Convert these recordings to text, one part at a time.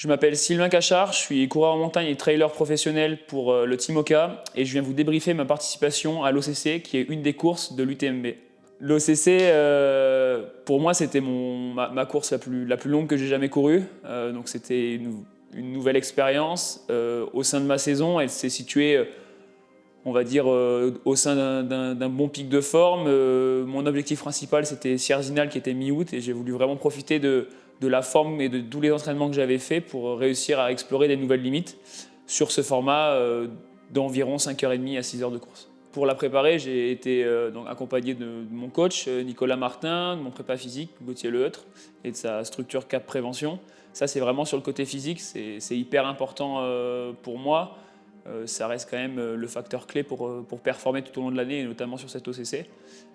Je m'appelle Sylvain Cachard, je suis coureur en montagne et trailer professionnel pour le Team Oka et je viens vous débriefer ma participation à l'OCC qui est une des courses de l'UTMB. L'OCC, pour moi, c'était ma course la plus longue que j'ai jamais courue. Donc c'était une nouvelle expérience au sein de ma saison. Elle s'est située, on va dire, au sein d'un bon pic de forme. Mon objectif principal, c'était Sierre-Zinal qui était mi-août et j'ai voulu vraiment profiter de la forme et de tous les entraînements que j'avais faits pour réussir à explorer des nouvelles limites sur ce format d'environ 5h30 à 6h de course. Pour la préparer, j'ai été donc accompagné de mon coach Nicolas Martin, de mon prépa physique Gauthier Leheutre et de sa structure Cap Prévention. Ça, c'est vraiment sur le côté physique, c'est hyper important pour moi. Ça reste quand même le facteur clé pour performer tout au long de l'année, et notamment sur cette OCC.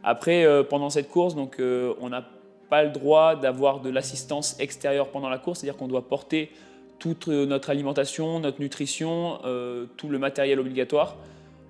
Après, pendant cette course, donc, on n'a pas le droit d'avoir de l'assistance extérieure pendant la course, c'est-à-dire qu'on doit porter toute notre alimentation, notre nutrition, tout le matériel obligatoire.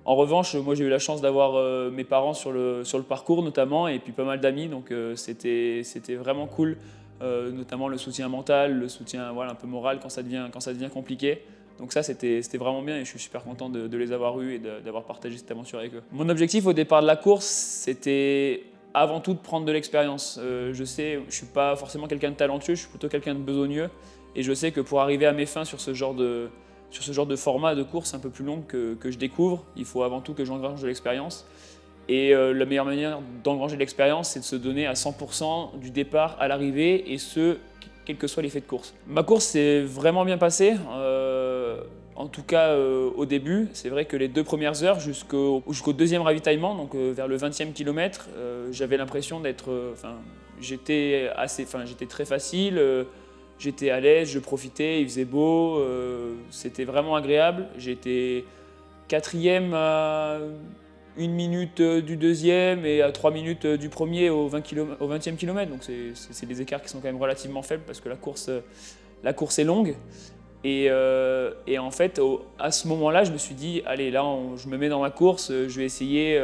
En revanche, moi j'ai eu la chance d'avoir mes parents sur le parcours notamment et puis pas mal d'amis, donc c'était vraiment cool, notamment le soutien mental, le soutien un peu moral quand ça devient compliqué. Donc ça c'était vraiment bien et je suis super content de les avoir eus et d'avoir partagé cette aventure avec eux. Mon objectif au départ de la course, c'était avant tout de prendre de l'expérience. Je sais, je ne suis pas forcément quelqu'un de talentueux, je suis plutôt quelqu'un de besogneux et je sais que pour arriver à mes fins sur ce genre de format de course un peu plus long que je découvre, il faut avant tout que j'engrange de l'expérience. Et la meilleure manière d'engranger de l'expérience, c'est de se donner à 100% du départ à l'arrivée, et ce, quel que soit l'effet de course. Ma course s'est vraiment bien passée, en tout cas au début. C'est vrai que les 2 premières heures jusqu'au deuxième ravitaillement, donc vers le 20e kilomètre, j'avais l'impression d'être... j'étais très facile. J'étais à l'aise, je profitais, il faisait beau, c'était vraiment agréable. J'étais 4e à 1 minute du deuxième et à 3 minutes du premier au 20e kilomètre. Donc c'est des écarts qui sont quand même relativement faibles parce que la course est longue. Et en fait, à ce moment-là, je me suis dit, allez, là, je me mets dans ma course, je vais essayer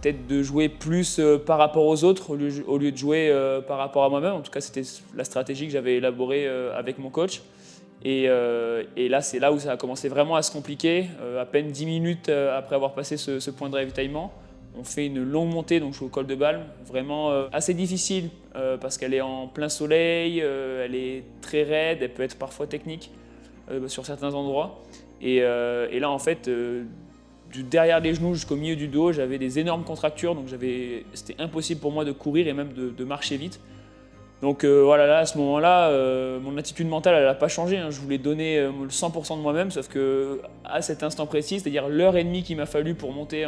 peut-être de jouer plus par rapport aux autres au lieu de jouer par rapport à moi-même. En tout cas, c'était la stratégie que j'avais élaborée avec mon coach. Et là, c'est là où ça a commencé vraiment à se compliquer. À peine 10 minutes après avoir passé ce point de ravitaillement, on fait une longue montée, donc je suis au col de Balme, vraiment assez difficile parce qu'elle est en plein soleil, elle est très raide, elle peut être parfois technique sur certains endroits. Et là, en fait, derrière les genoux jusqu'au milieu du dos, j'avais des énormes contractures, donc c'était impossible pour moi de courir et même de marcher vite. Donc voilà, là, à ce moment-là, mon attitude mentale, elle n'a pas changé, hein. Je voulais donner le 100% de moi-même, sauf qu'à cet instant précis, c'est-à-dire l'heure et demie qu'il m'a fallu pour monter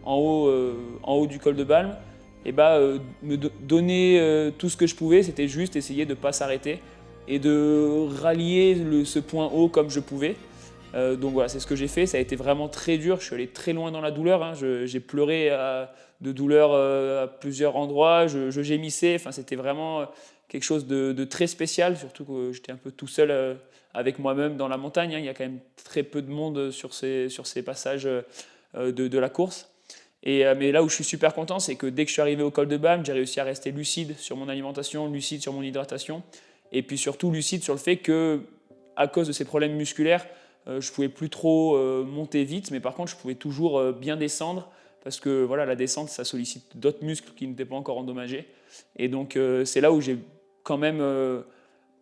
en haut du col de Balme, et donner tout ce que je pouvais, c'était juste essayer de ne pas s'arrêter et de rallier ce point haut comme je pouvais. Donc voilà, c'est ce que j'ai fait. Ça a été vraiment très dur. Je suis allé très loin dans la douleur, hein. J'ai pleuré de douleur à plusieurs endroits. Je gémissais. Enfin, c'était vraiment quelque chose de très spécial, surtout que j'étais un peu tout seul avec moi-même dans la montagne, hein. Il y a quand même très peu de monde sur ces passages de la course. Mais là où je suis super content, c'est que dès que je suis arrivé au col de Balme, j'ai réussi à rester lucide sur mon alimentation, lucide sur mon hydratation, et puis surtout lucide sur le fait que, à cause de ces problèmes musculaires, je ne pouvais plus trop monter vite, mais par contre, je pouvais toujours bien descendre parce que voilà, la descente, ça sollicite d'autres muscles qui n'étaient pas encore endommagés. Et donc, c'est là où j'ai quand même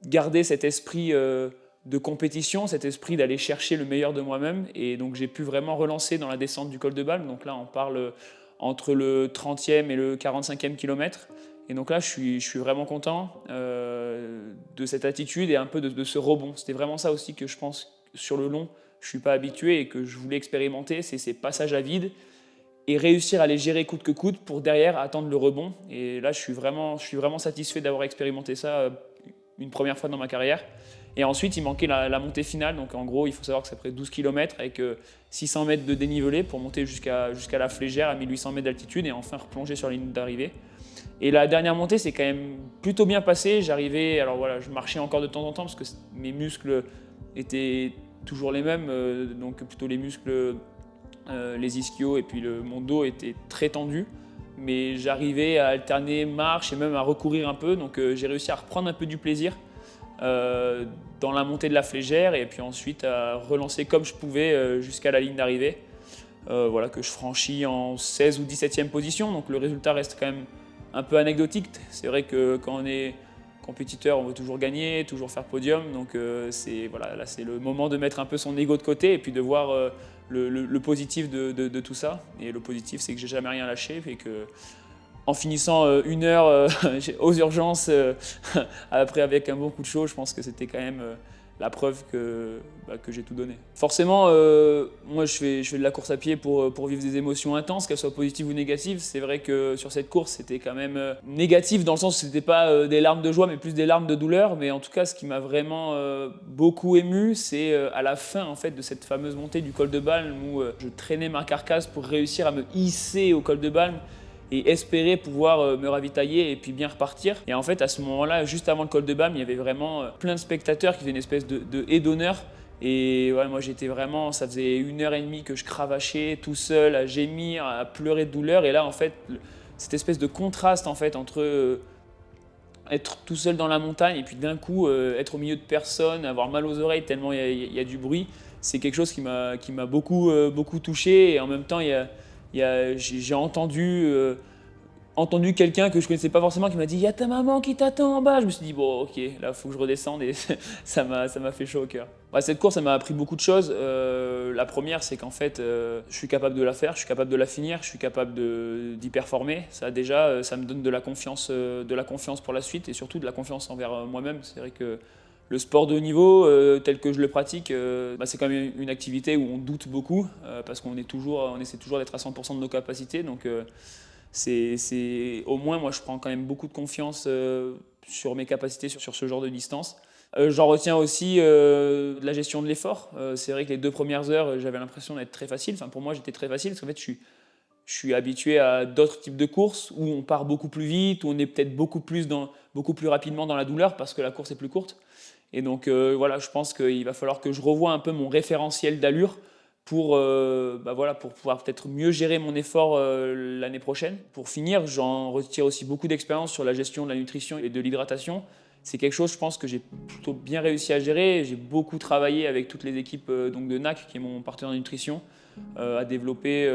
gardé cet esprit de compétition, cet esprit d'aller chercher le meilleur de moi-même. Et donc, j'ai pu vraiment relancer dans la descente du col de Balme. Donc là, on parle entre le 30e et le 45e kilomètre. Et donc là, je suis vraiment content de cette attitude et un peu de ce rebond. C'était vraiment ça aussi que je pense sur le long, je ne suis pas habitué et que je voulais expérimenter, c'est ces passages à vide et réussir à les gérer coûte que coûte pour derrière attendre le rebond. Et là, je suis vraiment satisfait d'avoir expérimenté ça une première fois dans ma carrière. Et ensuite, il manquait la montée finale. Donc en gros, il faut savoir que c'est après 12 km avec 600 mètres de dénivelé pour monter jusqu'à la Flégère à 1800 mètres d'altitude et enfin replonger sur la ligne d'arrivée. Et la dernière montée, c'est quand même plutôt bien passé. J'arrivais, alors voilà, je marchais encore de temps en temps parce que mes muscles étaient toujours les mêmes, donc plutôt les muscles, les ischios et puis mon dos était très tendu. Mais j'arrivais à alterner marche et même à recourir un peu, donc j'ai réussi à reprendre un peu du plaisir dans la montée de la flégère et puis ensuite à relancer comme je pouvais jusqu'à la ligne d'arrivée. Voilà, que je franchis en 16 ou 17e position, donc le résultat reste quand même un peu anecdotique. C'est vrai que quand on est compétiteur, on veut toujours gagner, toujours faire podium, donc voilà, là c'est le moment de mettre un peu son ego de côté et puis de voir le positif de tout ça. Et le positif, c'est que j'ai jamais rien lâché et que en finissant 1 heure aux urgences, après avec un bon coup de chaud, je pense que c'était quand même la preuve que j'ai tout donné. Forcément, moi je fais de la course à pied pour vivre des émotions intenses, qu'elles soient positives ou négatives. C'est vrai que sur cette course, c'était quand même négatif dans le sens où c'était pas des larmes de joie, mais plus des larmes de douleur. Mais en tout cas, ce qui m'a vraiment beaucoup ému, c'est à la fin en fait, de cette fameuse montée du col de Balme où je traînais ma carcasse pour réussir à me hisser au col de Balme et espérer pouvoir me ravitailler et puis bien repartir. Et en fait, à ce moment-là, juste avant le col de Balme, il y avait vraiment plein de spectateurs qui faisaient une espèce de haie d'honneur. Et ouais, moi, j'étais vraiment, ça faisait 1 heure et demie que je cravachais tout seul, à gémir, à pleurer de douleur. Et là, en fait, cette espèce de contraste en fait, entre être tout seul dans la montagne et puis d'un coup être au milieu de personnes, avoir mal aux oreilles tellement il y a du bruit, c'est quelque chose qui m'a beaucoup touché. Et en même temps, j'ai entendu quelqu'un que je ne connaissais pas forcément qui m'a dit « Il y a ta maman qui t'attend en bas ». Je me suis dit « Bon, ok, là, il faut que je redescende » et ça m'a fait chaud au cœur. Ouais, cette course, elle m'a appris beaucoup de choses. La première, c'est qu'en fait, je suis capable de la faire, je suis capable de la finir, je suis capable d'y performer. Ça, déjà, ça me donne de la confiance pour la suite et surtout de la confiance envers moi-même. C'est vrai que le sport de haut niveau, tel que je le pratique, c'est quand même une activité où on doute beaucoup parce qu'on essaie toujours d'être à 100% de nos capacités. Donc, au moins, moi, je prends quand même beaucoup de confiance sur mes capacités sur ce genre de distance. J'en retiens aussi de la gestion de l'effort. C'est vrai que les 2 premières heures, j'avais l'impression d'être très facile. Enfin, pour moi, j'étais très facile parce qu'en fait, je suis habitué à d'autres types de courses où on part beaucoup plus vite, où on est peut-être beaucoup plus rapidement dans la douleur parce que la course est plus courte. Et donc voilà, je pense qu'il va falloir que je revoie un peu mon référentiel d'allure pour pouvoir peut-être mieux gérer mon effort l'année prochaine. Pour finir, j'en retire aussi beaucoup d'expérience sur la gestion de la nutrition et de l'hydratation. C'est quelque chose, je pense, que j'ai plutôt bien réussi à gérer. J'ai beaucoup travaillé avec toutes les équipes donc de NAC, qui est mon partenaire de nutrition, à développer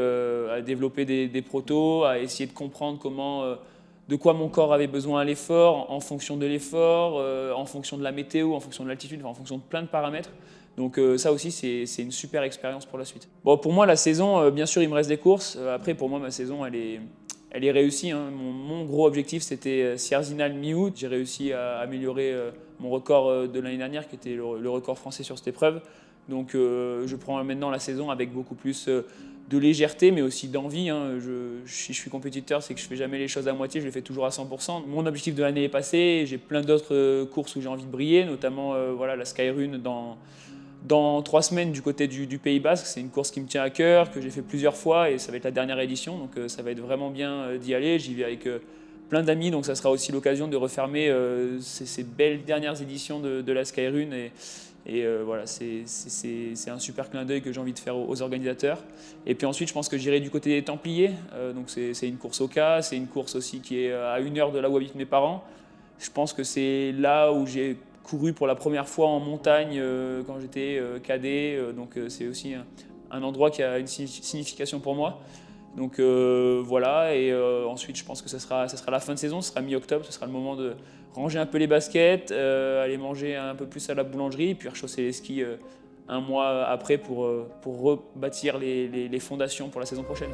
des protos, à essayer de comprendre de quoi mon corps avait besoin à l'effort, en fonction de l'effort, en fonction de la météo, en fonction de l'altitude, en fonction de plein de paramètres. Donc ça aussi, c'est une super expérience pour la suite. Bon, pour moi, la saison, bien sûr, il me reste des courses. Après, pour moi, ma saison, elle est réussie, hein. Mon gros objectif, c'était Sierzinal mi-août. J'ai réussi à améliorer mon record de l'année dernière, qui était le record français sur cette épreuve. Donc je prends maintenant la saison avec beaucoup plus de légèreté, mais aussi d'envie, hein. Si je suis compétiteur, c'est que je ne fais jamais les choses à moitié, je les fais toujours à 100%. Mon objectif de l'année est passé, j'ai plein d'autres courses où j'ai envie de briller, notamment la Skyrun dans 3 semaines du côté du Pays Basque. C'est une course qui me tient à cœur, que j'ai fait plusieurs fois et ça va être la dernière édition, donc ça va être vraiment bien d'y aller. J'y vais avec plein d'amis, donc ça sera aussi l'occasion de refermer ces belles dernières éditions de la Skyrun. Voilà, c'est un super clin d'œil que j'ai envie de faire aux organisateurs. Et puis ensuite, je pense que j'irai du côté des Templiers. Donc c'est une course au cas, c'est une course aussi qui est à 1 heure de là où habitent mes parents. Je pense que c'est là où j'ai couru pour la première fois en montagne quand j'étais cadet. Donc c'est aussi un endroit qui a une signification pour moi. Donc voilà, et ensuite je pense que ça sera la fin de saison, ce sera mi-octobre, ce sera le moment de ranger un peu les baskets, aller manger un peu plus à la boulangerie, puis rechausser les skis un mois après pour rebâtir les fondations pour la saison prochaine.